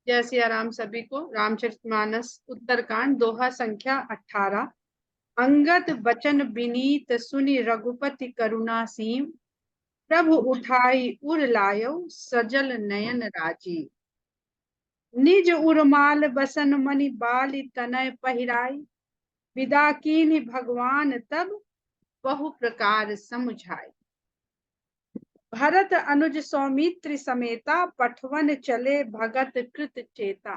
जय सिया राम सभी को। रामचरितमानस उत्तरकांड दोहा संख्या 18। अंगद बचन बिनीत सुनि रघुपति करुणा सीम, प्रभु उठाई उर लायो सजल नयन राजीव। निज उर्माल बसन मणि बाली तनय पहिराई, विदा कीन्हि भगवान तब बहु प्रकार समुझाई। भरत अनुज सौमित्र समेता, पठवन चले भगत कृत चेता।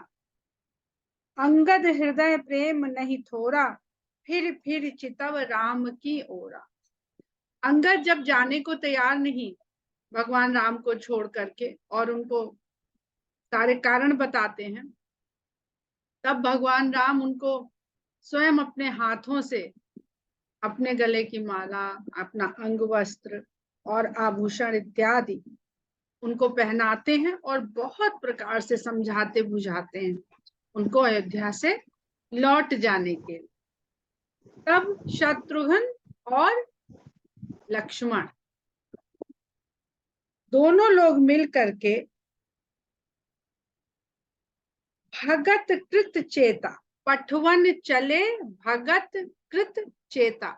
अंगद हृदय प्रेम नहीं थोरा, फिर चितव राम की ओरा। अंगद जब जाने को तैयार नहीं भगवान राम को छोड़ करके और उनको सारे कारण बताते हैं, तब भगवान राम उनको स्वयं अपने हाथों से अपने गले की माला, अपना अंग वस्त्र और आभूषण इत्यादि उनको पहनाते हैं और बहुत प्रकार से समझाते बुझाते हैं उनको अयोध्या से लौट जाने के लिए। तब शत्रुघ्न और लक्ष्मण दोनों लोग मिल करके भगत कृत चेता, पठवन चले भगत कृत चेता।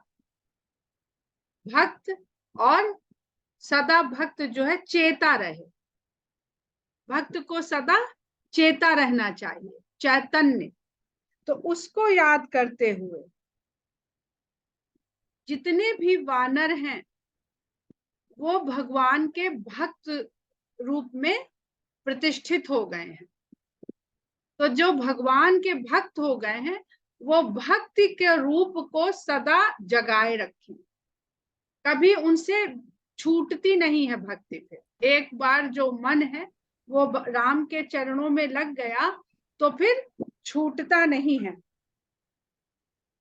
भक्त और सदा भक्त जो है चेता रहे, भक्त को सदा चेता रहना चाहिए, चैतन्य। तो उसको याद करते हुए जितने भी वानर हैं वो भगवान के भक्त रूप में प्रतिष्ठित हो गए हैं। तो जो भगवान के भक्त हो गए हैं वो भक्ति के रूप को सदा जगाए रखें, कभी उनसे छूटती नहीं है भक्ति। फिर एक बार जो मन है वो राम के चरणों में लग गया तो फिर छूटता नहीं है।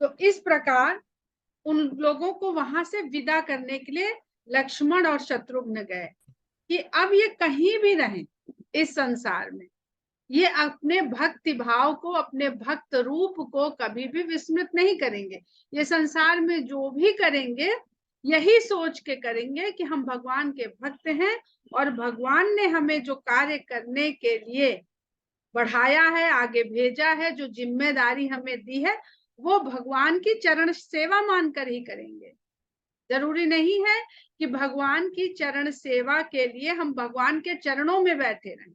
तो इस प्रकार उन लोगों को वहां से विदा करने के लिए लक्ष्मण और शत्रुघ्न गए कि अब ये कहीं भी रहें इस संसार में, ये अपने भक्ति भाव को, अपने भक्त रूप को कभी भी विस्मृत नहीं करेंगे। ये संसार में जो भी करेंगे यही सोच के करेंगे कि हम भगवान के भक्त हैं और भगवान ने हमें जो कार्य करने के लिए बढ़ाया है, आगे भेजा है, जो जिम्मेदारी हमें दी है, वो भगवान की चरण सेवा मानकर ही करेंगे। जरूरी नहीं है कि भगवान की चरण सेवा के लिए हम भगवान के चरणों में बैठे रहें।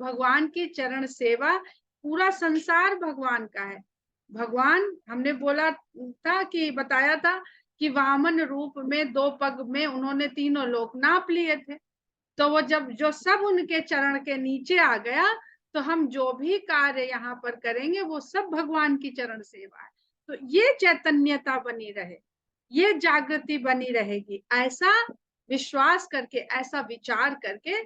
भगवान की चरण सेवा, पूरा संसार भगवान का है। भगवान, हमने बोला था कि बताया था कि वामन रूप में 2 पग में उन्होंने तीनों लोक नाप लिए थे। तो वो जब जो सब उनके चरण के नीचे आ गया तो हम जो भी कार्य यहाँ पर करेंगे वो सब भगवान की चरण सेवा है। तो ये चैतन्यता बनी रहे, ये जागृति बनी रहेगी, ऐसा विश्वास करके, ऐसा विचार करके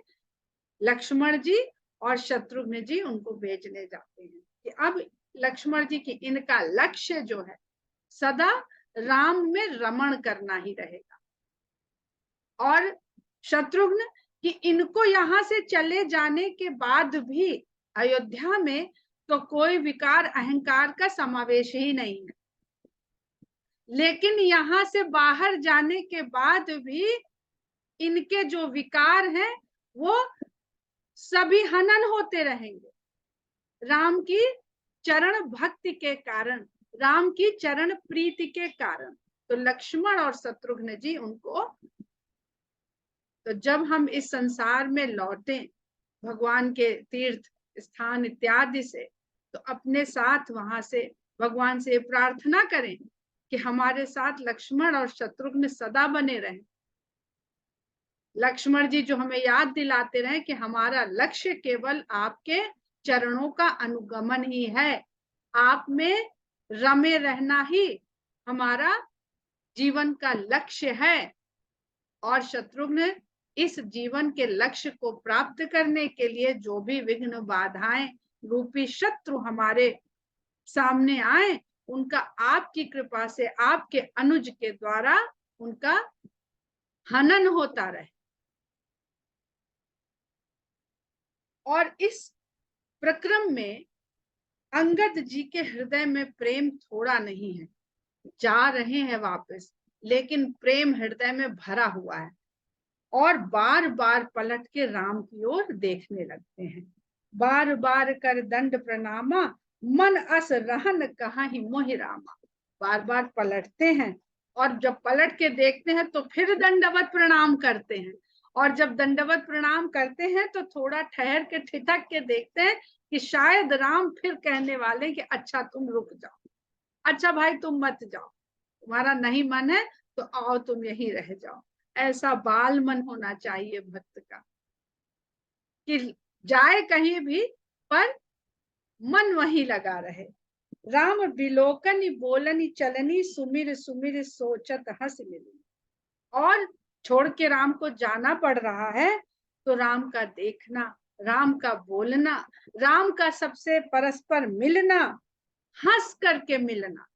लक्ष्मण जी और शत्रुघ्न जी उनको भेजने जाते हैं कि अब लक्ष्मण जी की इनका लक्ष्य जो है सदा राम में रमण करना ही रहेगा, और शत्रुघ्न कि इनको यहां से चले जाने के बाद भी अयोध्या में तो कोई विकार अहंकार का समावेश ही नहीं है, लेकिन यहां से बाहर जाने के बाद भी इनके जो विकार हैं वो सभी हनन होते रहेंगे राम की चरण भक्ति के कारण, राम की चरण प्रीति के कारण। तो लक्ष्मण और शत्रुघ्न जी उनको, तो जब हम इस संसार में लौटे भगवान के तीर्थ स्थान इत्यादि से, तो अपने साथ वहां से भगवान से प्रार्थना करें कि हमारे साथ लक्ष्मण और शत्रुघ्न सदा बने रहें। लक्ष्मण जी जो हमें याद दिलाते रहे कि हमारा लक्ष्य केवल आपके चरणों का अनुगमन ही है, आप में रमे रहना ही हमारा जीवन का लक्ष्य है। और शत्रुघ्न इस जीवन के लक्ष्य को प्राप्त करने के लिए जो भी विघ्न बाधाएं रूपी शत्रु हमारे सामने आए, उनका आपकी कृपा से, आपके अनुज के द्वारा उनका हनन होता रहे। और इस प्रक्रम में अंगद जी के हृदय में प्रेम थोड़ा नहीं है, जा रहे हैं वापस लेकिन प्रेम हृदय में भरा हुआ है और बार बार पलट के राम की ओर देखने लगते हैं। बार बार कर दंड प्रणामा, मन अस रहन कहाहि मोहि रामा। बार बार पलटते हैं, और जब पलट के देखते हैं तो फिर दंडवत प्रणाम करते हैं, और जब दंडवत प्रणाम करते हैं तो थोड़ा ठहर के ठिठक के देखते हैं कि शायद राम फिर कहने वाले कि अच्छा तुम रुक जाओ, अच्छा भाई तुम मत जाओ, तुम्हारा नहीं मन है तो आओ तुम यहीं रह जाओ। ऐसा बाल मन होना चाहिए भक्त का कि जाए कहीं भी पर मन वहीं लगा रहे। राम बिलोकनि बोलनी चलनी, सुमिर सुमिर सोचत हंस मिली। और छोड़ के राम को जाना पड़ रहा है तो राम का देखना, राम का बोलना, राम का सबसे परस्पर मिलना, हंस करके मिलना।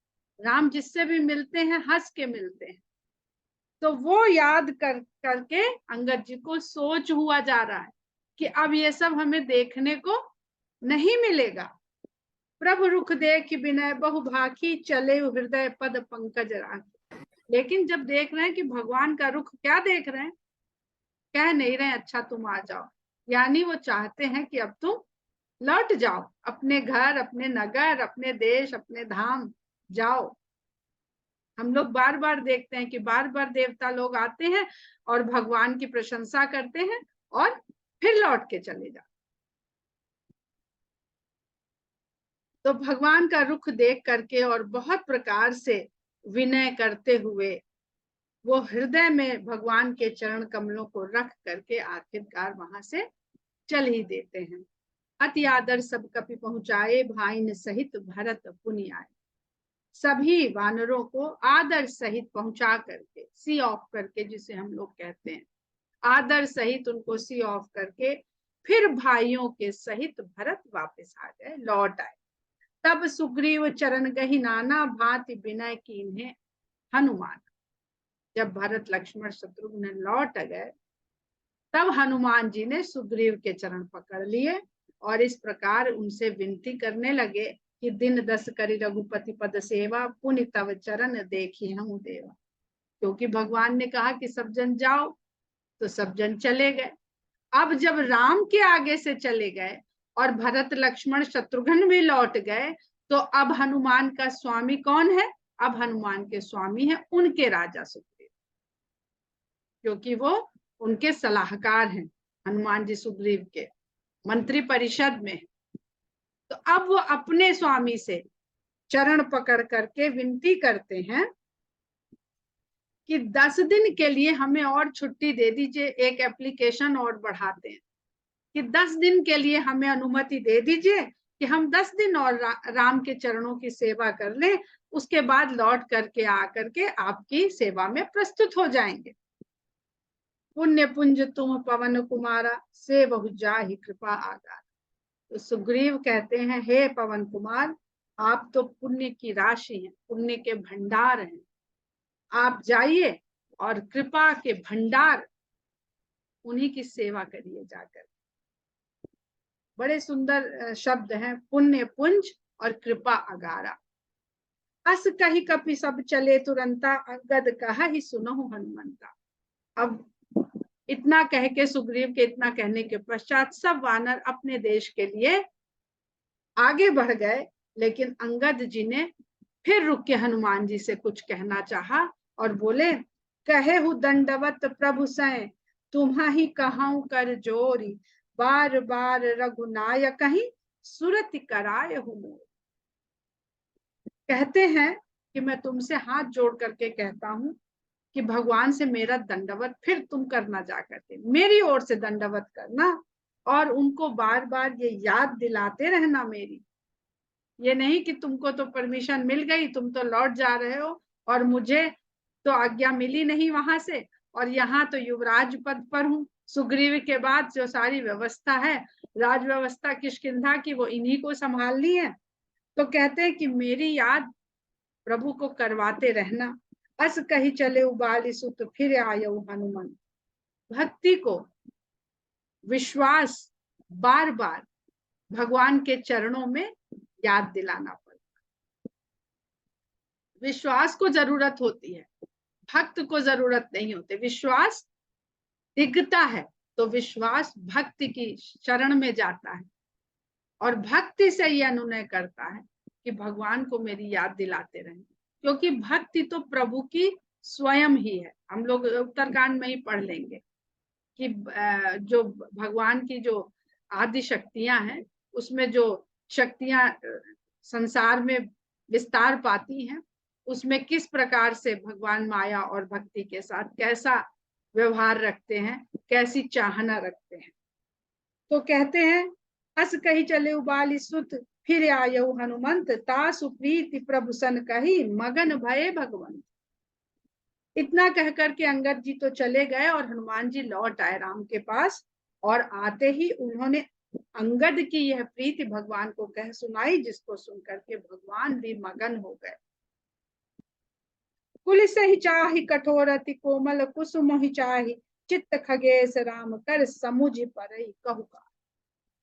राम जिससे भी मिलते हैं हंस के मिलते हैं। तो वो याद करके अंगद जी को सोच हुआ जा रहा है कि अब ये सब हमें देखने को नहीं मिलेगा। प्रभु रुख देख विनय बहु भाखी, चले हृदय पद पंकज राखी। लेकिन जब देख रहे हैं कि भगवान का रुख क्या देख रहे हैं, कह नहीं रहे अच्छा तुम आ जाओ, यानी वो चाहते हैं कि अब तुम लौट जाओ अपने घर, अपने नगर, अपने देश, अपने धाम जाओ। हम लोग बार बार देखते हैं कि बार बार देवता लोग आते हैं और भगवान की प्रशंसा करते हैं और फिर लौट के चले जाते। तो भगवान का रुख देख करके और बहुत प्रकार से विनय करते हुए वो हृदय में भगवान के चरण कमलों को रख करके आखिरकार वहां से चल ही देते हैं। अति आदर सब कपि पहुंचाए, भाइन सहित भरत पुनि आए। सभी वानरों को आदर सहित पहुंचा करके, सी ऑफ करके जिसे हम लोग कहते हैं, आदर सहित उनको सी ऑफ करके फिर भाइयों के सहित भरत वापस आ गए, लौट आए। तब सुग्रीव चरण गही नाना, भांति विनय कीन्हे हनुमान। जब भरत लक्ष्मण शत्रुघ्न लौट गए तब हनुमान जी ने सुग्रीव के चरण पकड़ लिए और इस प्रकार उनसे विनती करने लगे कि दिन दस करी रघुपति पद सेवा, पुनि तव चरण देखी हूं देवा। क्योंकि भगवान ने कहा कि सब जन जाओ तो सब जन चले गए। अब जब राम के आगे से चले गए और भरत लक्ष्मण शत्रुघ्न भी लौट गए तो अब हनुमान का स्वामी कौन है? अब हनुमान के स्वामी है उनके राजा सुग्रीव, क्योंकि वो उनके सलाहकार हैं। हनुमान जी सुग्रीव के मंत्री परिषद में। तो अब वो अपने स्वामी से चरण पकड़ करके विनती करते हैं कि 10 दिन के लिए हमें और छुट्टी दे दीजिए, एक एप्लीकेशन और बढ़ाते हैं कि 10 दिन के लिए हमें अनुमति दे दीजिए कि हम 10 दिन और राम के चरणों की सेवा कर लें, उसके बाद लौट करके आकर के आपकी सेवा में प्रस्तुत हो जाएंगे। पुण्य पुंज तुम पवन कुमारा, से बहु जाहि कृपा आगार। तो सुग्रीव कहते हैं हे पवन कुमार, आप तो पुण्य की राशि हैं, पुण्य के भंडार हैं, आप जाइए और कृपा के भंडार उन्हीं की सेवा करिए जाकर। बड़े सुंदर शब्द हैं, पुण्य पुंज और कृपा अगारा। अस कही कपि सब चले तुरंता, अंगद कहा ही सुनहु हनुमंता। अब इतना कह के, सुग्रीव के इतना कहने के पश्चात सब वानर अपने देश के लिए आगे बढ़ गए, लेकिन अंगद जी ने फिर रुक के हनुमान जी से कुछ कहना चाहा और बोले, कहे हु दंडवत प्रभु सै, तुम्हा ही कहाऊ कर जोरी, बार बार रघुनायक ही सुरति कराय हूं मोर। कहते हैं कि मैं तुमसे हाथ जोड़ करके कहता हूं कि भगवान से मेरा दंडवत फिर तुम करना, जा करके मेरी ओर से दंडवत करना और उनको बार बार ये याद दिलाते रहना मेरी। ये नहीं कि तुमको तो परमिशन मिल गई, तुम तो लौट जा रहे हो और मुझे तो आज्ञा मिली नहीं वहां से, और यहाँ तो युवराज पद पर हूँ। सुग्रीव के बाद जो सारी व्यवस्था है, राज व्यवस्था किष्किंधा की, वो इन्हीं को संभालनी है। तो कहते हैं कि मेरी याद प्रभु को करवाते रहना। अस कही चले उबाली सुत, फिर आयो हनुमान। भक्ति को, विश्वास बार बार भगवान के चरणों में याद दिलाना पड़ता। विश्वास को जरूरत होती है, भक्त को जरूरत नहीं होती। विश्वास दिखता है तो विश्वास भक्ति की शरण में जाता है, और भक्ति से ये अनुनय करता है कि भगवान को मेरी याद दिलाते रहें, क्योंकि भक्ति तो प्रभु की स्वयं ही है। हम लोग उत्तरकांड में ही पढ़ लेंगे कि जो भगवान की जो आदि शक्तियां हैं, उसमें जो शक्तियां संसार में विस्तार पाती हैं, उसमें किस प्रकार से भगवान माया और भक्ति के साथ कैसा व्यवहार रखते हैं, कैसी चाहना रखते हैं। तो कहते हैं, अस कही चले उबाली सुत, फिर आयु हनुमंत, तासु प्रीति प्रभु सन कही, मगन भये भगवंत। इतना कह करके अंगद जी तो चले गए और हनुमान जी लौट आए राम के पास, और आते ही उन्होंने अंगद की यह प्रीति भगवान को कह सुनाई, जिसको सुनकर के भगवान भी मगन हो गए। कुलिस ही चाहि कठोर अति कोमल, कुसुम ही चाहि चित्त खगेश, राम कर समुझ परई कहु का।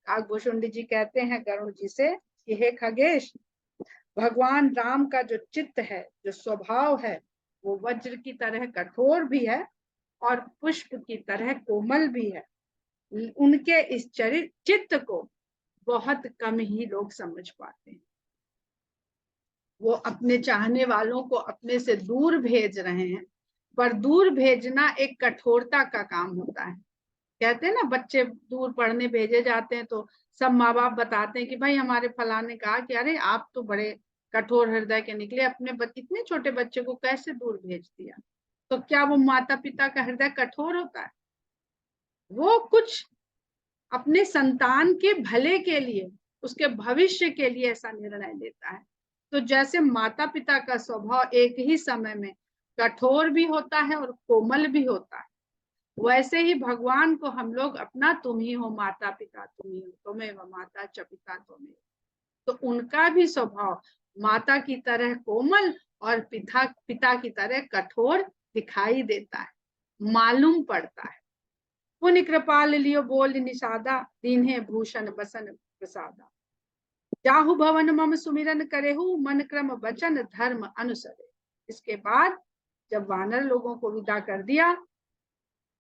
काकभूषुंडी जी कहते हैं गरुड़ जी से कि हे खगेश, भगवान राम का जो चित्त है, जो स्वभाव है, वो वज्र की तरह कठोर भी है और पुष्प की तरह कोमल भी है। उनके इस चित्त को बहुत कम ही लोग समझ पाते हैं। वो अपने चाहने वालों को अपने से दूर भेज रहे हैं, पर दूर भेजना एक कठोरता का काम होता है। कहते हैं ना, बच्चे दूर पढ़ने भेजे जाते हैं तो सब माँ बाप बताते हैं कि भाई हमारे फलाने कहा कि अरे आप तो बड़े कठोर हृदय के निकले, अपने इतने छोटे बच्चे को कैसे दूर भेज दिया। तो क्या वो माता पिता का हृदय कठोर होता है? वो कुछ अपने संतान के भले के लिए, उसके भविष्य के लिए ऐसा निर्णय लेता है। तो जैसे माता पिता का स्वभाव एक ही समय में कठोर भी होता है और कोमल भी होता है, वैसे ही भगवान को हम लोग अपना तुम ही हो माता पिता तुम ही हो, तुम्हें माता च पिता तुम्हें, तो उनका भी स्वभाव माता की तरह कोमल और पिता की तरह कठोर दिखाई देता है, मालूम पड़ता है। पुण्य कृपाल लियो बोल निषादा, दीन्हे भूषण बसन प्रसादा, जाहु भवन मम सुमिरन करेहु, मन क्रम वचन धर्म अनुसरे। इसके बाद जब वानर लोगों को विदा कर दिया,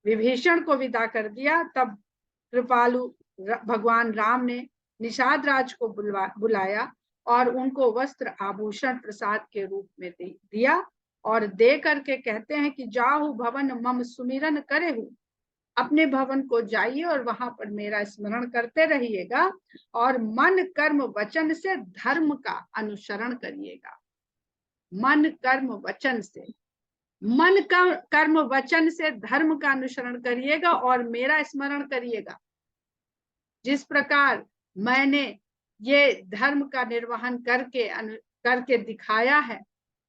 विभीषण को विदा कर दिया, तब कृपालु भगवान राम ने निषाद राज को बुलाया और उनको वस्त्र आभूषण प्रसाद के रूप में दिया, और दे करके कहते हैं कि जाहु भवन मम सुमिरन करेहु, अपने भवन को जाइए और वहां पर मेरा स्मरण करते रहिएगा, और मन कर्म वचन से धर्म का अनुसरण करिएगा। मन कर्म वचन से, मन का कर्म वचन से धर्म का अनुसरण करिएगा और मेरा स्मरण करिएगा। जिस प्रकार मैंने ये धर्म का निर्वहन करके दिखाया है,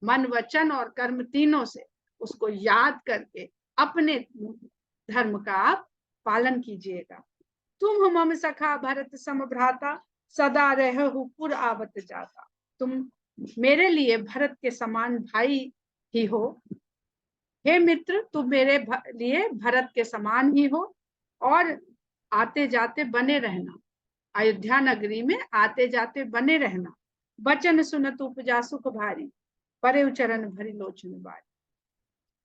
मन वचन और कर्म तीनों से, उसको याद करके अपने धर्म का आप पालन कीजिएगा। तुम मम सखा भरत सम भ्राता, सदा रहु पुर आवत जाता। तुम मेरे लिए भरत के समान भाई ही हो। हे मित्र, तुम मेरे लिए भरत के समान ही हो, और आते जाते बने रहना, अयोध्या नगरी में आते जाते बने रहना। बचन सुनत उपजा सुख भारी, परे उचरण भरी लोचन बारी।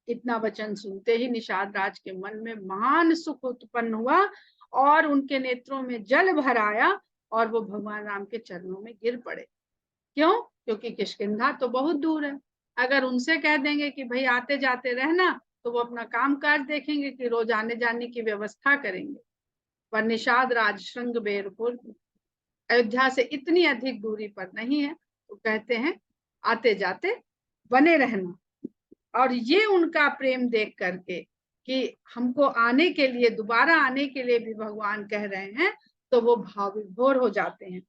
इतना वचन सुनते ही निषाद राज के मन में महान सुख उत्पन्न हुआ और उनके नेत्रों में जल भर आया, और वो भगवान राम के चरणों में गिर पड़े। क्यों? क्योंकि किष्किंधा तो बहुत दूर है। अगर उनसे कह देंगे कि भाई आते जाते रहना, तो वो अपना काम काज देखेंगे कि रोज आने जाने की व्यवस्था करेंगे। पर निषाद राज श्रृंगबेरपुर अयोध्या से इतनी अधिक दूरी पर नहीं है, तो कहते हैं आते जाते बने रहना। और ये उनका प्रेम देख करके कि हमको आने के लिए, दोबारा आने के लिए भी भगवान कह रहे हैं, तो वो भाव विभोर हो जाते हैं।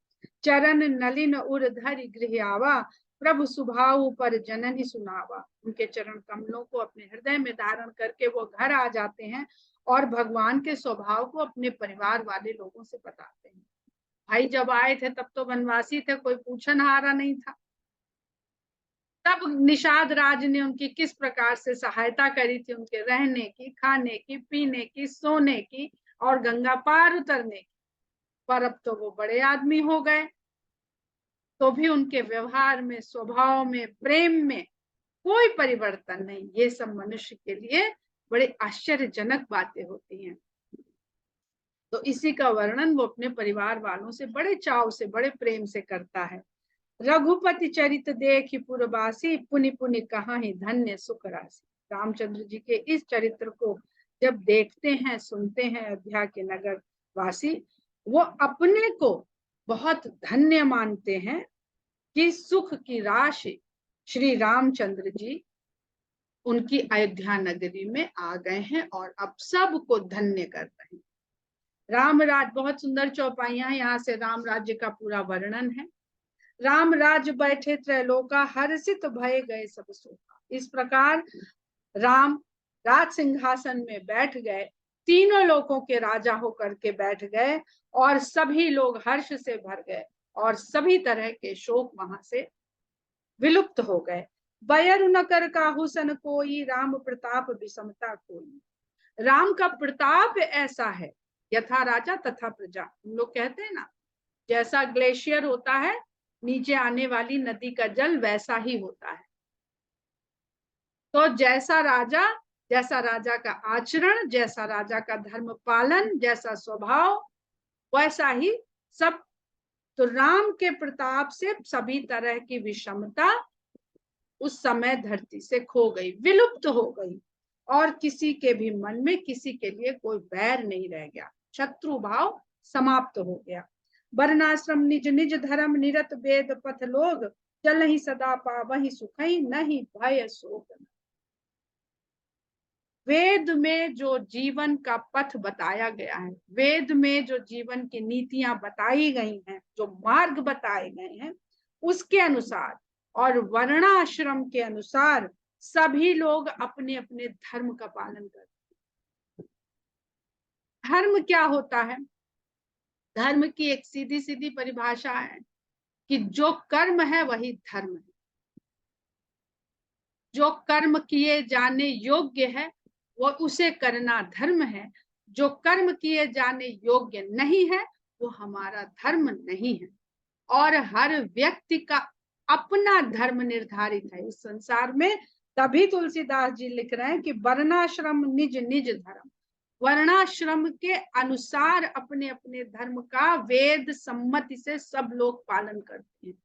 चरण नलिन उर धरि गृह आवा, प्रभु सुभाव पर जननी सुनावा। उनके चरण कमलों को अपने हृदय में धारण करके वो घर आ जाते हैं और भगवान के स्वभाव को अपने परिवार वाले लोगों से बताते हैं। भाई जब आए थे तब तो वनवासी थे, कोई पूछनहारा नहीं था। तब निषाद राज ने उनकी किस प्रकार से सहायता करी थी, उनके रहने की, खाने की, पीने की, सोने की और गंगा पार उतरने की। पर अब तो वो बड़े आदमी हो गए, तो भी उनके व्यवहार में, स्वभाव में, प्रेम में कोई परिवर्तन नहीं। ये सब मनुष्य के लिए बड़े आश्चर्यजनक बातें होती हैं। तो इसी का वर्णन वो अपने परिवार वालों से बड़े चाव से, बड़े प्रेम से करता है। रघुपति चरित देखि पुरवासी, पुनि पुनि कहा ही धन्य सुख राशि। रामचंद्र जी के इस चरित्र को जब देखते हैं, सुनते हैं अयोध्या के नगर वासी, वो अपने को बहुत धन्य मानते हैं कि सुख की राशि श्री रामचंद्र जी उनकी अयोध्या नगरी में आ गए हैं और अब सबको धन्य कर रहे हैं। राम राज, बहुत सुंदर चौपाइयां, यहाँ से राम राज्य का पूरा वर्णन है। राम राज बैठे त्रैलोका, हर्षित भय गए सब शोका। इस प्रकार राम राज सिंहासन में बैठ गए, तीनों लोकों के राजा होकर के बैठ गए और सभी लोग हर्ष से भर गए और सभी तरह के शोक वहां से विलुप्त हो गए। बयर न कर काहू सन कोई, राम प्रताप विषमता कोई। राम का प्रताप ऐसा है, यथा राजा तथा प्रजा। हम लोग कहते हैं ना, जैसा ग्लेशियर होता है नीचे आने वाली नदी का जल, वैसा ही होता है। तो जैसा राजा का आचरण, जैसा राजा का धर्म पालन, जैसा स्वभाव, वैसा ही सब। तो राम के प्रताप से सभी तरह की विषमता उस समय धरती से खो गई, विलुप्त हो गई, और किसी के भी मन में किसी के लिए कोई बैर नहीं रह गया, शत्रु भाव समाप्त हो गया। वर्णाश्रम निज निज धर्म, निरत वेद पथ लोग, चलहि सदा पावहि सुखहि, नहीं भय शोक। वेद में जो जीवन का पथ बताया गया है, वेद में जो जीवन की नीतियां बताई गई हैं, जो मार्ग बताए गए हैं, उसके अनुसार और वर्णाश्रम के अनुसार सभी लोग अपने अपने धर्म का पालन करते हैं। धर्म क्या होता है? धर्म की एक सीधी सीधी परिभाषा है कि जो कर्म है वही धर्म है। जो कर्म किए जाने योग्य है वो उसे करना धर्म है, जो कर्म किए जाने योग्य नहीं है वो हमारा धर्म नहीं है। और हर व्यक्ति का अपना धर्म निर्धारित है इस संसार में। तभी तुलसीदास जी लिख रहे हैं कि वर्णाश्रम निज निज धर्म। वर्णाश्रम के अनुसार अपने अपने धर्म का वेद सम्मति से सब लोग पालन करते हैं।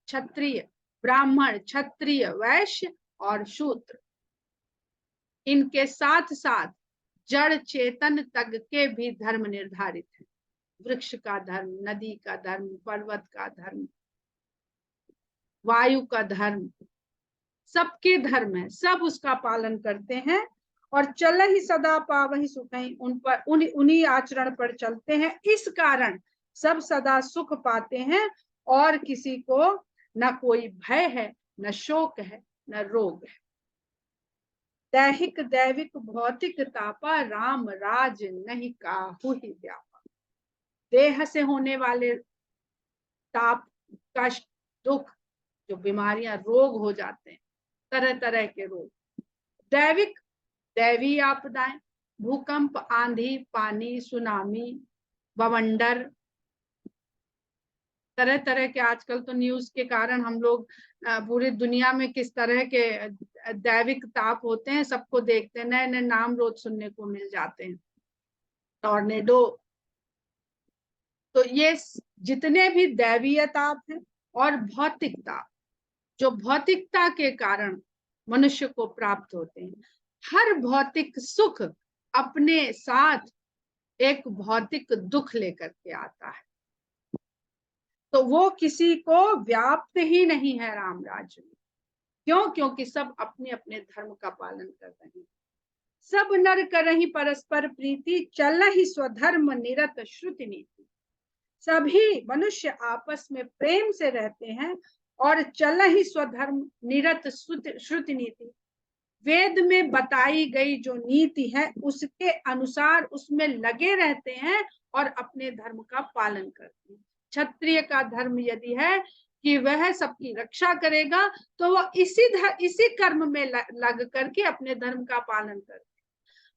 क्षत्रिय, ब्राह्मण, क्षत्रिय, वैश्य और शूद्र, इनके साथ साथ जड़ चेतन तक के भी धर्म निर्धारित है। वृक्ष का धर्म, नदी का धर्म, पर्वत का धर्म, वायु का धर्म, सबके धर्म है, सब उसका पालन करते हैं। और चल ही सदा पावहि सुखहि, उन पर उन्हीं आचरण पर चलते हैं। इस कारण सब सदा सुख पाते हैं और किसी को न कोई भय है, न शोक है, न रोग है। दैहिक दैविक भौतिक तापा, राम राज नहीं काहू ही व्यापा। देह से होने वाले ताप, कष्ट, दुख, जो बीमारियां, रोग हो जाते हैं, तरह तरह के रोग। दैविक, दैवी आपदाएं, भूकंप, आंधी, पानी, सुनामी, बवंडर, तरह तरह के। आजकल तो न्यूज के कारण हम लोग पूरी दुनिया में किस तरह के दैविक ताप होते हैं सबको देखते हैं, नए नए नाम रोज सुनने को मिल जाते हैं। टॉर्नेडो। तो ये जितने भी दैवीय ताप है और भौतिक ताप, जो भौतिकता के कारण मनुष्य को प्राप्त होते हैं, हर भौतिक सुख अपने साथ एक भौतिक दुख लेकर के आता है। तो वो किसी को व्याप्त ही नहीं है राम राज्य में। क्यों? क्योंकि सब अपने अपने धर्म का पालन कर रहे हैं। सब नर करहि परस्पर प्रीति, चल ही स्वधर्म निरत श्रुति नीति। सभी मनुष्य आपस में प्रेम से रहते हैं और चल ही स्वधर्म निरत श्रुति नीति। वेद में बताई गई जो नीति है उसके अनुसार उसमें लगे रहते हैं और अपने धर्म का पालन करते हैं। क्षत्रिय का धर्म यदि है कि वह सबकी रक्षा करेगा तो वह इसी कर्म में लग करके अपने धर्म का पालन करते हैं।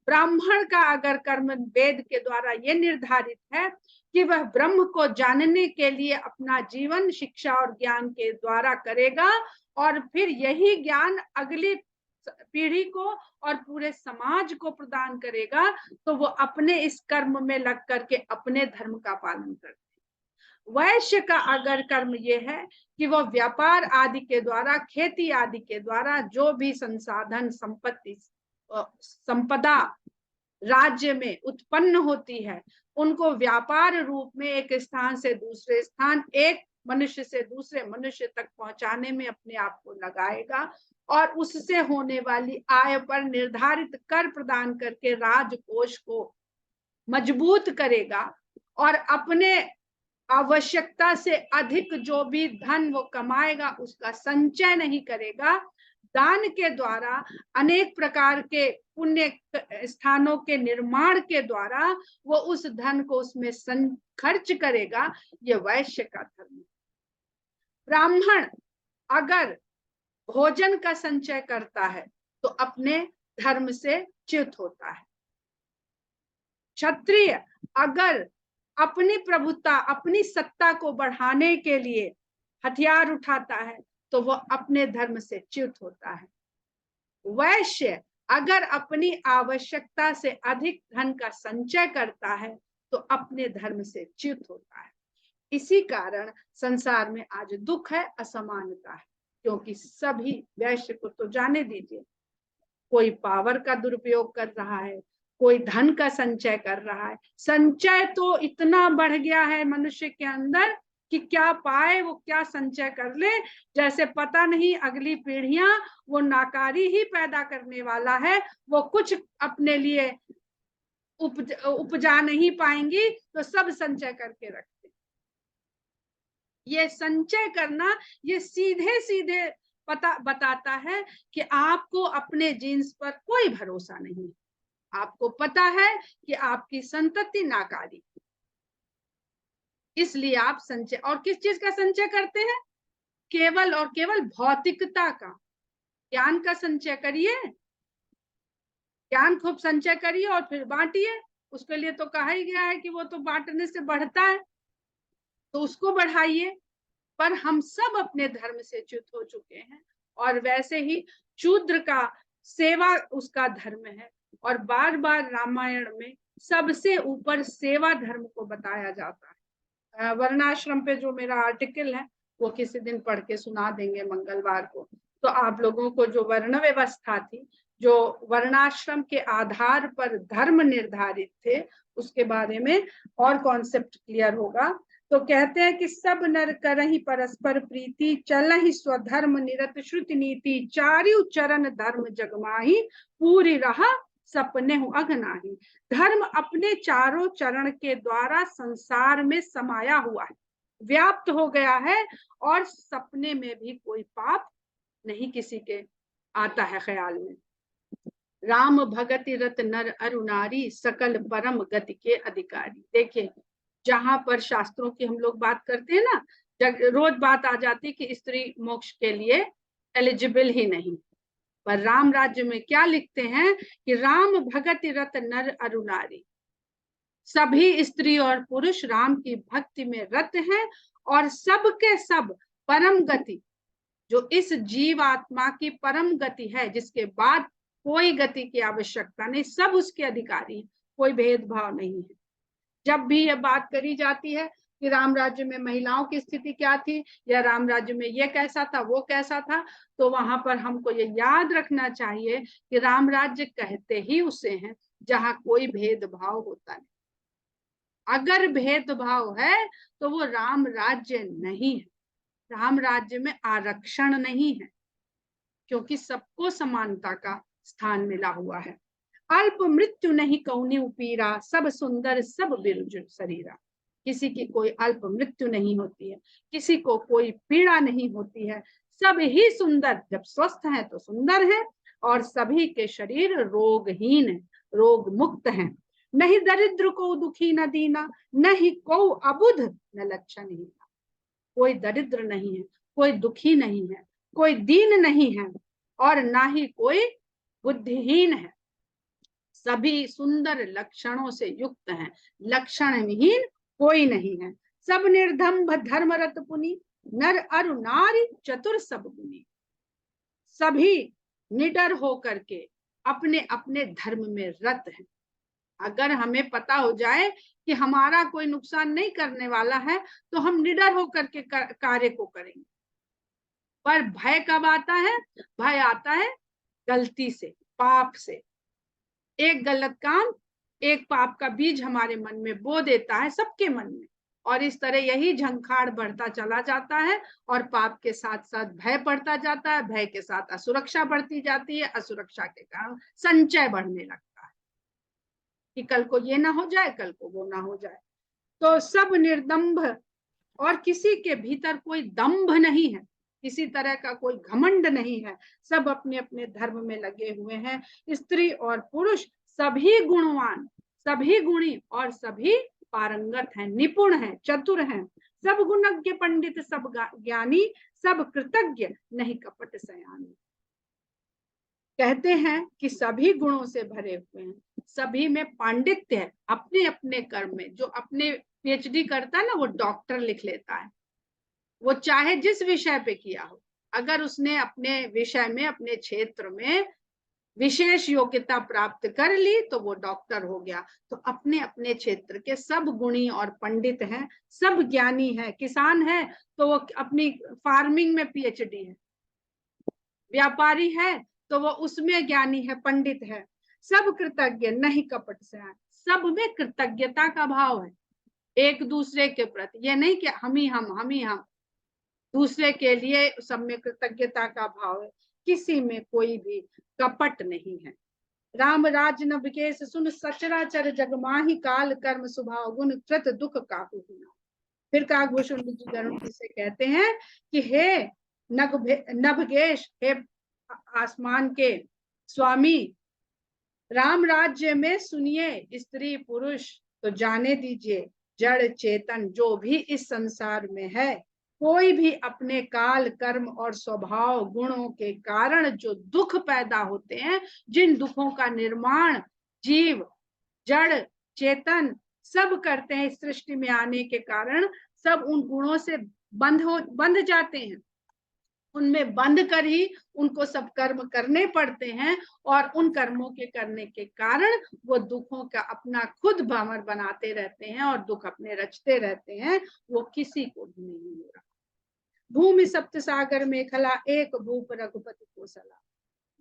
ब्राह्मण का अगर कर्म वेद के द्वारा ये निर्धारित है कि वह ब्रह्म को जानने के लिए अपना जीवन शिक्षा और ज्ञान के द्वारा करेगा और फिर यही ज्ञान अगली पीढ़ी को और पूरे समाज को प्रदान करेगा, तो वो अपने इस कर्म में लग करके अपने धर्म का पालन करते हैं। वैश्य का अगर कर्म ये है कि वो व्यापार आदि के द्वारा, खेती आदि के द्वारा जो भी संसाधन, संपदा राज्य में उत्पन्न होती है, उनको व्यापार रूप में एक स्थान से दूसरे स्थान, एक मनुष्य से दूसरे मनुष्य तक पहुंचाने में अपने आप को लगाएगा और उससे होने वाली आय पर निर्धारित कर प्रदान करके राजकोष को मजबूत करेगा और अपने आवश्यकता से अधिक जो भी धन वो कमाएगा उसका संचय नहीं करेगा। दान के द्वारा, अनेक प्रकार के पुण्य स्थानों के निर्माण के द्वारा वो उस धन को उसमें खर्च करेगा। ये वैश्य का धर्म है। ब्राह्मण अगर भोजन का संचय करता है तो अपने धर्म से च्युत होता है। क्षत्रिय अगर अपनी प्रभुता, अपनी सत्ता को बढ़ाने के लिए हथियार उठाता है तो वह अपने धर्म से च्युत होता है। वैश्य अगर अपनी आवश्यकता से अधिक धन का संचय करता है तो अपने धर्म से च्युत होता है। इसी कारण संसार में आज दुख है, असमानता है, क्योंकि सभी, वैश्य को तो जाने दीजिए, कोई पावर का दुरुपयोग कर रहा है, कोई धन का संचय कर रहा है। संचय तो इतना बढ़ गया है मनुष्य के अंदर कि क्या पाए वो क्या संचय कर ले, जैसे पता नहीं अगली पीढ़ियां वो नाकारी ही पैदा करने वाला है, वो कुछ अपने लिए उपजा नहीं पाएंगी तो सब संचय करके रखते। ये संचय करना ये सीधे सीधे बताता है कि आपको अपने जीन्स पर कोई भरोसा नहीं। आपको पता है कि आपकी संतति नाकारी, इसलिए आप संचय, और किस चीज का संचय करते हैं? केवल और केवल भौतिकता का। ज्ञान का संचय करिए, ज्ञान खूब संचय करिए और फिर बांटिए। उसके लिए तो कहा ही गया है कि वो तो बांटने से बढ़ता है, तो उसको बढ़ाइए। पर हम सब अपने धर्म से च्युत हो चुके हैं और वैसे ही शूद्र का सेवा उसका धर्म है। और बार बार रामायण में सबसे ऊपर सेवा धर्म को बताया जाता है। वर्णाश्रम पे जो मेरा आर्टिकल है वो किसी दिन पढ़ के सुना देंगे मंगलवार को, तो आप लोगों को जो वर्ण व्यवस्था थी, जो वर्णाश्रम के आधार पर धर्म निर्धारित थे, उसके बारे में और कॉन्सेप्ट क्लियर होगा। तो कहते हैं कि सब नर करहि परस्पर प्रीति, चलहि स्वधर्म निरत श्रुति नीति, चारु चरण धर्म जगमाही, पूरी रहा सपने अघनाही। धर्म अपने चारों चरण के द्वारा संसार में समाया हुआ है, व्याप्त हो गया है, और सपने में भी कोई पाप नहीं किसी के आता है ख्याल में। राम भगति रत नर अरु नारी, सकल परम गति के अधिकारी। देखिए, जहां पर शास्त्रों की हम लोग बात करते हैं ना, रोज बात आ जाती कि स्त्री मोक्ष के लिए एलिजिबल ही नहीं, पर राम राज्य में क्या लिखते हैं कि राम भगति रत नर अरु नारी, सभी स्त्री और पुरुष राम की भक्ति में रत हैं और सबके सब परम गति, जो इस जीव आत्मा की परम गति है, जिसके बाद कोई गति की आवश्यकता नहीं, सब उसके अधिकारी, कोई भेदभाव नहीं है। जब भी यह बात करी जाती है कि राम राज्य में महिलाओं की स्थिति क्या थी, या राम राज्य में ये कैसा था, वो कैसा था, तो वहां पर हमको ये याद रखना चाहिए कि राम राज्य कहते ही उसे हैं जहां कोई भेदभाव होता नहीं। अगर भेदभाव है तो वो राम राज्य नहीं है। राम राज्य में आरक्षण नहीं है, क्योंकि सबको समानता का स्थान मिला हुआ है। अल्प मृत्यु नहीं कौनी उपीरा, सब सुंदर सब बिरुज शरीरा। किसी की कोई अल्प मृत्यु नहीं होती है, किसी को कोई पीड़ा नहीं होती है, सब ही सुंदर, जब स्वस्थ हैं तो सुंदर हैं, और सभी के शरीर रोगहीन है, रोग मुक्त हैं। नहीं दरिद्र को दुखी न दीना, नहीं को अबुध न लक्षण ही। कोई दरिद्र नहीं है, कोई दुखी नहीं है, कोई दीन नहीं है, और ना ही कोई बुद्धिहीन है। सभी सुंदर लक्षणों से युक्त हैं, लक्षण विहीन कोई नहीं है। सब निर्धम्भ धर्मरत पुनि, नर अरु नारी चतुर सब गुनी। सभी निडर होकर के अपने अपने धर्म में रत हैं। अगर हमें पता हो जाए कि हमारा कोई नुकसान नहीं करने वाला है तो हम निडर होकर के कार्य को करेंगे। पर भय कब आता है? भय आता है गलती से, पाप से। एक गलत काम, एक पाप का बीज हमारे मन में बो देता है, सबके मन में, और इस तरह यही झंखाड़ बढ़ता चला जाता है और पाप के साथ साथ भय बढ़ता जाता है, भय के साथ असुरक्षा बढ़ती जाती है, असुरक्षा के कारण संचय बढ़ने लगता है कि कल को ये ना हो जाए, कल को वो ना हो जाए। तो सब निर्दम्भ, और किसी के भीतर कोई दंभ नहीं है, किसी तरह का कोई घमंड नहीं है, सब अपने अपने धर्म में लगे हुए हैं। स्त्री और पुरुष सभी गुणवान, सभी गुणी और सभी पारंगत हैं, निपुण हैं, चतुर हैं, सब गुणज्ञ पंडित, सब ज्ञानी, सब कृतज्ञ, नहीं कपट सयानी। कहते हैं कि सभी गुणों से भरे हुए हैं, सभी में पांडित्य है अपने अपने कर्म में। जो अपने पीएचडी करता है ना, वो डॉक्टर लिख लेता है, वो चाहे जिस विषय पे किया हो, अगर उसने अपने विषय में, अपने क्षेत्र में विशेष योग्यता प्राप्त कर ली तो वो डॉक्टर हो गया। तो अपने अपने क्षेत्र के सब गुणी और पंडित हैं, सब ज्ञानी है। किसान है तो वो अपनी फार्मिंग में पीएचडी है, व्यापारी है तो वो उसमें ज्ञानी है, पंडित है। सब कृतज्ञ, नहीं कपट से, सब में कृतज्ञता का भाव है एक दूसरे के प्रति। ये नहीं कि हम ही हम, दूसरे के लिए सब में कृतज्ञता का भाव है, किसी में कोई भी कपट नहीं है। राम राज न विकेश सुन, सचराचर जग माही, काल कर्म स्वभाव गुण कृत दुख काहू बिना। फिर काकभूषण जी गरुड़ जी से कहते हैं कि हे नभगेश, हे आसमान के स्वामी, राम राज्य में सुनिए स्त्री पुरुष तो जाने दीजिए, जड़ चेतन जो भी इस संसार में है, कोई भी अपने काल कर्म और स्वभाव गुणों के कारण जो दुख पैदा होते हैं, जिन दुखों का निर्माण जीव, जड़, चेतन सब करते हैं इस सृष्टि में आने के कारण, सब उन गुणों से बंध जाते हैं, उनमें बंध कर ही उनको सब कर्म करने पड़ते हैं। और उन कर्मों के करने के कारण वो दुखों का अपना खुद भ्रमर बनाते रहते हैं और दुख अपने रचते रहते हैं, वो किसी को भी नहीं हो रहा। भूमि सप्त सागर मेखला, एक भूप रघुपति कोसला।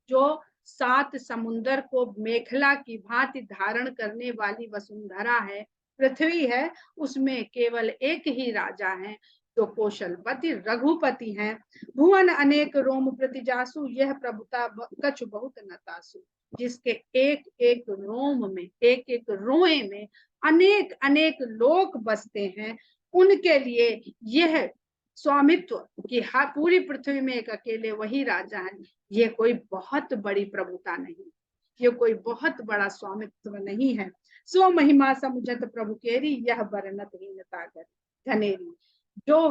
जो 7 समुंदर को मेखला की भांति धारण करने वाली वसुंधरा है, पृथ्वी है, उसमें केवल एक ही राजा है जो कौशलपति रघुपति हैं। भुवन अनेक रोम प्रतिजासु, यह प्रभुता कछु बहुत नतासु। जिसके एक एक रोम में, एक एक रोए में अनेक अनेक लोग बसते हैं, उनके लिए यह स्वामित्व कि हाँ पूरी पृथ्वी में एक अकेले वही राजा है, ये कोई बहुत बड़ी प्रभुता नहीं, ये कोई बहुत बड़ा स्वामित्व नहीं है। सो महिमा समुझत प्रभु केरी, यह बरनत हीनता घनेरी। जो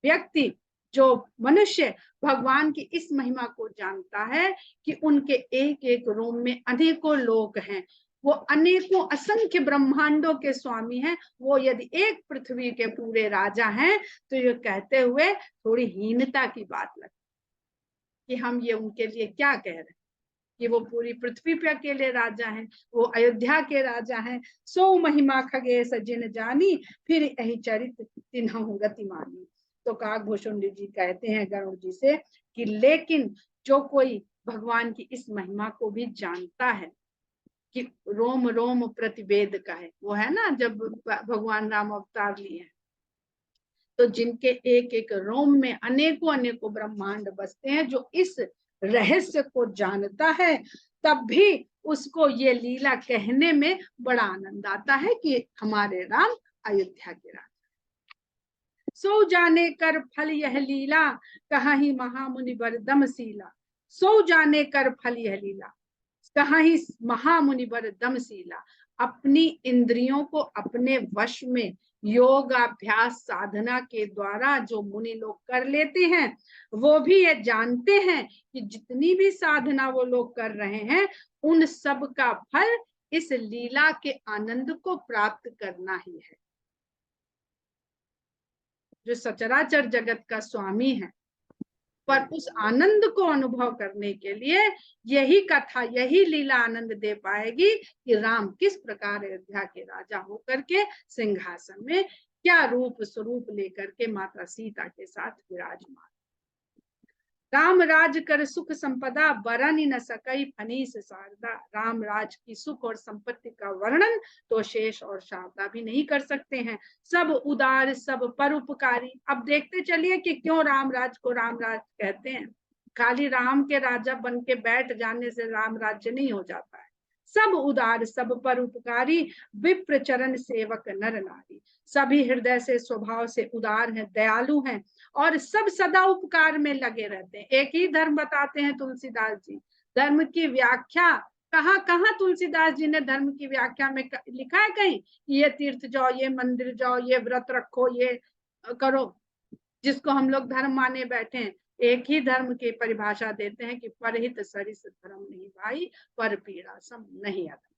व्यक्ति, जो मनुष्य भगवान की इस महिमा को जानता है कि उनके एक एक रोम में अनेकों लोग हैं, वो अनेकों असंख्य ब्रह्मांडों के स्वामी हैं, वो यदि एक पृथ्वी के पूरे राजा हैं, तो ये कहते हुए थोड़ी हीनता की बात लगती कि हम ये उनके लिए क्या कह रहे हैं कि वो पूरी पृथ्वी पे अकेले राजा हैं, वो अयोध्या के राजा हैं। सो महिमा खगेश जिन जानी, फिर यही चरित तिन्हु गति मानी। तो काकभूषण जी कहते हैं गरुड़ जी से कि लेकिन जो कोई भगवान की इस महिमा को भी जानता है कि रोम रोम प्रतिवेद का है, वो है ना जब भगवान राम अवतार लिए हैं, तो जिनके एक एक रोम में अनेकों अनेकों ब्रह्मांड बसते हैं, जो इस रहस्य को जानता है, तब भी उसको ये लीला कहने में बड़ा आनंद आता है कि हमारे राम अयोध्या के राजा। सो जाने कर फल यह लीला, कहा ही महामुनि बर दमशीला। सो जाने कर फल यह लीला, कहा ही महामुनि बर दमशीला। अपनी इंद्रियों को अपने वश में योगाभ्यास साधना के द्वारा जो मुनि लोग कर लेते हैं, वो भी ये जानते हैं कि जितनी भी साधना वो लोग कर रहे हैं, उन सब का फल इस लीला के आनंद को प्राप्त करना ही है। जो सचराचर जगत का स्वामी है, पर उस आनंद को अनुभव करने के लिए यही कथा, यही लीला आनंद दे पाएगी कि राम किस प्रकार अयोध्या के राजा होकर के सिंहासन में क्या रूप स्वरूप लेकर के माता सीता के साथ विराजमान। राम राज कर सुख संपदा बरन न सकई फनीस शारदा। राम राज की सुख और संपत्ति का वर्णन तो शेष और शारदा भी नहीं कर सकते हैं। सब उदार, सब परोपकारी। अब देखते चलिए कि क्यों राम राज को राम राज कहते हैं। खाली राम के राजा बन के बैठ जाने से राम राज्य नहीं हो जाता है। सब उदार, सब परोपकारी, विप्र चरण सेवक नर नारी। सभी हृदय से, स्वभाव से उदार हैं, दयालु हैं और सब सदा उपकार में लगे रहते हैं। एक ही धर्म बताते हैं तुलसीदास जी। धर्म की व्याख्या कहाँ कहाँ तुलसीदास जी ने धर्म की व्याख्या में लिखा है कहीं, ये तीर्थ जाओ, ये मंदिर जाओ, ये व्रत रखो, ये करो, जिसको हम लोग धर्म माने बैठे हैं। एक ही धर्म की परिभाषा देते हैं कि परहित सरिस धर्म नहीं भाई, पर पीड़ा सम नहीं अधम।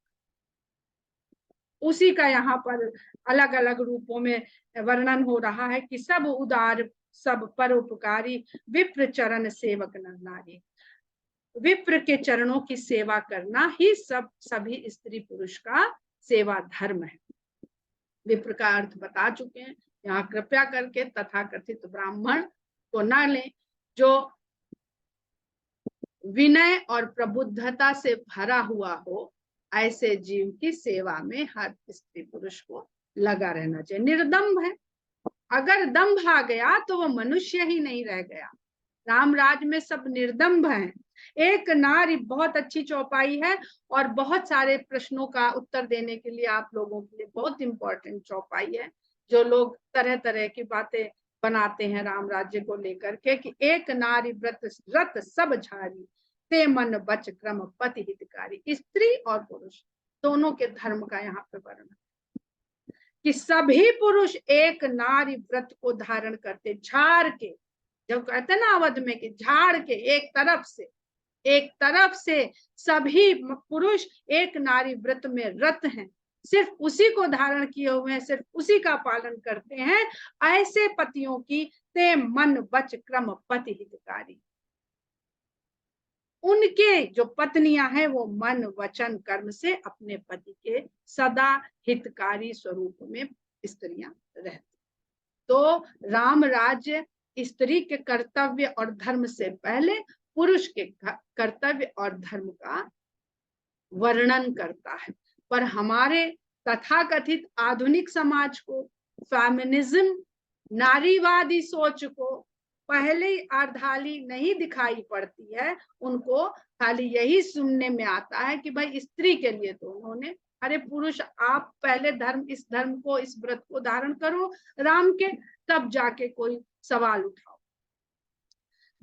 उसी का यहाँ पर अलग अलग रूपों में वर्णन हो रहा है कि सब उदार, सब परोपकारी, विप्र चरण सेवक नर नारी। विप्र के चरणों की सेवा करना ही सभी स्त्री पुरुष का सेवा धर्म है। विप्र का अर्थ बता चुके हैं। यहाँ कृपया करके तथाकथित ब्राह्मण को न लें, जो विनय और प्रबुद्धता से भरा हुआ हो। ऐसे जीव की सेवा में हर स्त्री पुरुष को लगा रहना चाहिए। निर्दम्भ है, अगर दम्भ आ गया तो वो मनुष्य ही नहीं रह गया। राम राज में सब निर्दम्भ हैं। एक नारी बहुत अच्छी चौपाई है और बहुत सारे प्रश्नों का उत्तर देने के लिए आप लोगों के लिए बहुत इंपॉर्टेंट चौपाई है। जो लोग तरह तरह की बातें बनाते हैं राम राज्य को लेकर के कि एक नारी व्रत रत सब झारी, ते मन बच क्रम पति हितकारी। स्त्री और पुरुष दोनों के धर्म का यहाँ पे वर्णन कि सभी पुरुष एक नारी व्रत को धारण करते, झाड़ के, जब कहते ना अवध में कि झाड़ के एक तरफ से सभी पुरुष एक नारी व्रत में रत हैं, सिर्फ उसी को धारण किए हुए हैं, सिर्फ उसी का पालन करते हैं। ऐसे पतियों की ते मन वच क्रम पति हितकारी। उनके जो पत्नियां हैं वो मन वचन कर्म से अपने पति के सदा हितकारी स्वरूप में स्त्रियां रहती। तो राम राज्य स्त्री के कर्तव्य और धर्म से पहले पुरुष के कर्तव्य और धर्म का वर्णन करता है। पर हमारे तथाकथित आधुनिक समाज को, फेमिनिज्म, नारीवादी सोच को पहले अर्धाली नहीं दिखाई पड़ती है। उनको खाली यही सुनने में आता है कि भाई स्त्री के लिए तो उन्होंने, अरे पुरुष आप पहले धर्म, इस धर्म को, इस व्रत को धारण करो राम के, तब जाके कोई सवाल उठाओ।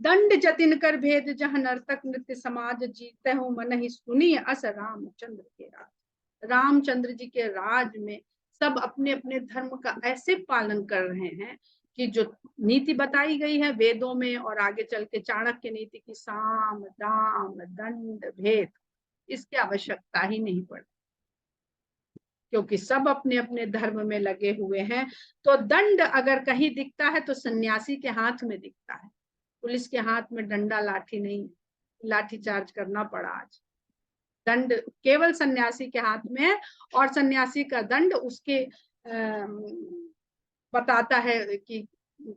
दंड जतिन कर भेद जह नर्तक नृत्य समाज, जीते हूँ मन ही सुनिए अस रामचंद्र के राज। रामचंद्र जी के राज में सब अपने अपने धर्म का ऐसे पालन कर रहे हैं कि जो नीति बताई गई है वेदों में और आगे चल के चाणक्य नीति की, साम दाम दंड भेद, इसकी आवश्यकता ही नहीं पड़ती, क्योंकि सब अपने अपने धर्म में लगे हुए हैं। तो दंड अगर कहीं दिखता है तो सन्यासी के हाथ में दिखता है। पुलिस के हाथ में डंडा लाठी नहीं, लाठी चार्ज करना पड़ा आज। दंड केवल सन्यासी के हाथ में है और सन्यासी का दंड उसके बताता है कि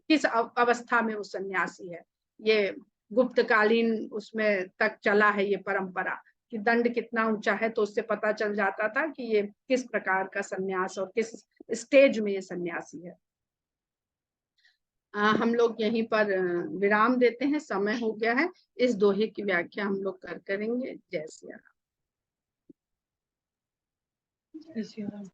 किस अवस्था में वो सन्यासी है। ये गुप्तकालीन उसमें तक चला है ये परंपरा कि दंड कितना ऊंचा है तो उससे पता चल जाता था कि ये किस प्रकार का सन्यास और किस स्टेज में ये सन्यासी है। हम लोग यहीं पर विराम देते हैं, समय हो गया है। इस दोहे की व्याख्या हम लोग करेंगे। जय सिया राम।